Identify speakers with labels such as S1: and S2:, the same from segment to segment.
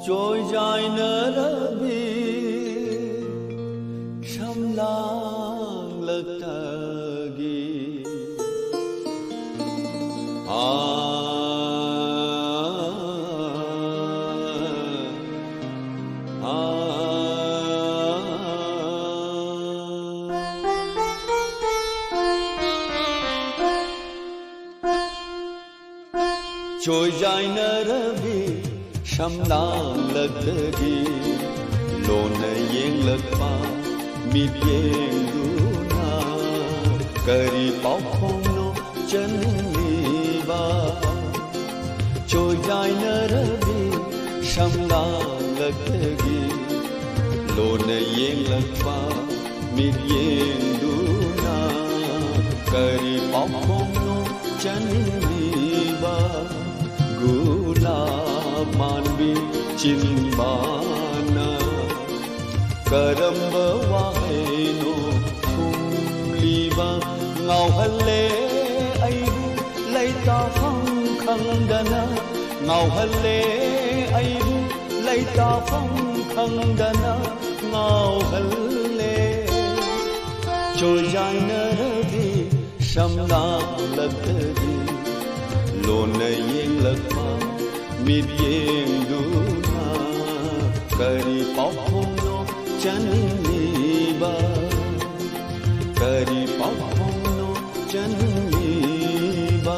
S1: 조이자이너라비 샴랑럭타기 조이자이너라비 샴랑럭타기 로나 옌럭파 미비엔두나 करी पाखोनो चनलीबा जोजाय नरबी शमला लगगी loan Young लगपा मिरियेंदुना करी पाखोनो चनलीबा गुलाब Manbi चिंबाना करम्ब वाहेनो ngauhalle aibu laita phang khangdana ngauhalle aibu laita phang khangdana ngauhalle chojaina rabi shamla lagdi lona yeng lagma mid yeng duna kari paphongno chanliba kari paphongno chanliba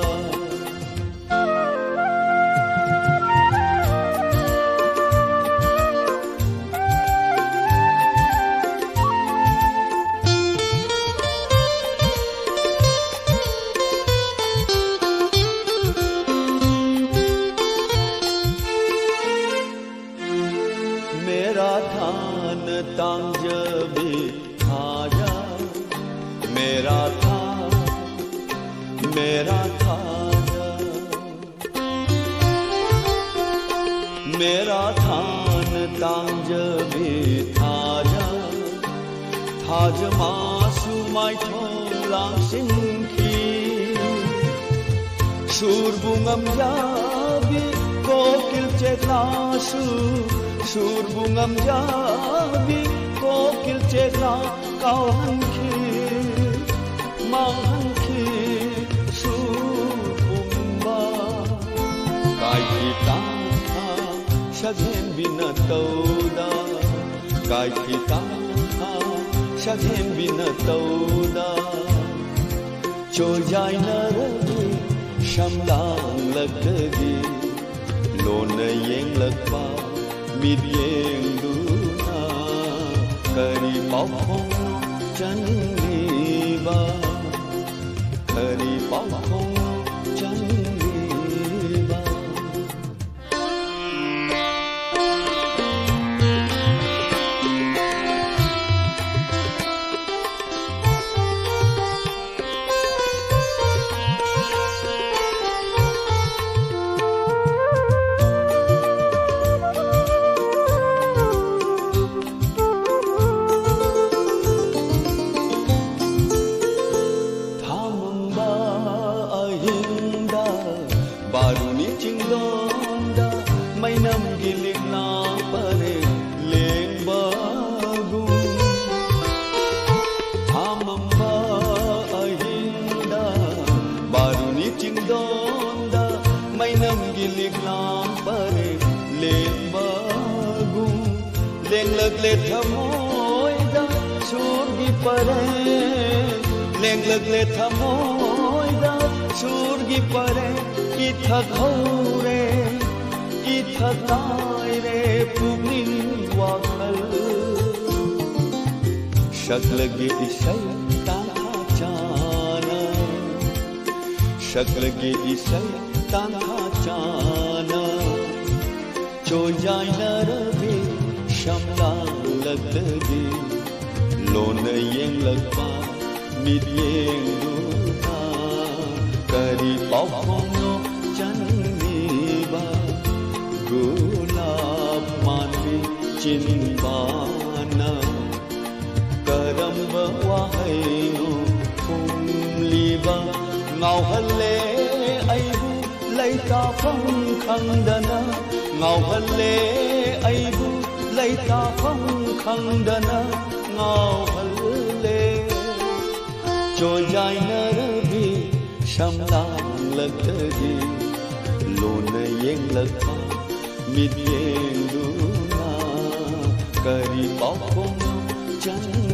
S1: mera than tang jabi aja मेरा था मेरा थान तांज भी थाजा थाज मासु my थोलां सिंखी शूर बुंगम जाबी कोकिल चेतलासु शूर बुंगम जाबी कोकिल Chetla कावंखी Mangki supumba kai kita shaghen binatauda kai kita shaghen binatauda chojai naragi shamlang lagdi lona yeng lagpa mid yeng duna kari paphong chanliba kari paphong chanliba Baruni cingdonda mainam gilik na pare leng bagu amamba ahinda baruni cingdonda mainam gilik na pare leng bagu leng lagle thamoida surgi pare leng lagle thamoida surgi pare Itha ghaure, itha taire pugning wakal Shaklage isay tanha chana Shaklage isay tanha chana Chojai narabi shamla lagdi Lona yeng lagpa mid yeng duna Kari paphongno chanliba gulab manvi chinbana karamba wahaino pumliba ngauhalle aibu laita phang khangdana ꯉꯥꯎꯍꯜꯂꯦ ꯑꯩꯕꯨ ꯂꯩꯇꯥꯐꯝ ꯈꯪꯗꯅ ꯉꯥꯎꯍꯜꯂꯦ ꯆꯣꯏꯖꯥꯏꯅꯔꯕꯤ ꯁꯝꯂꯥꯡꯂꯛꯇꯒꯤ ꯂꯣꯟꯅ ꯌꯦꯡꯂꯛꯄ ꯃꯤꯠꯌꯦꯡꯗꯨꯅ ꯀꯔꯤ ꯄꯥꯎꯈꯨꯝ ꯆꯪ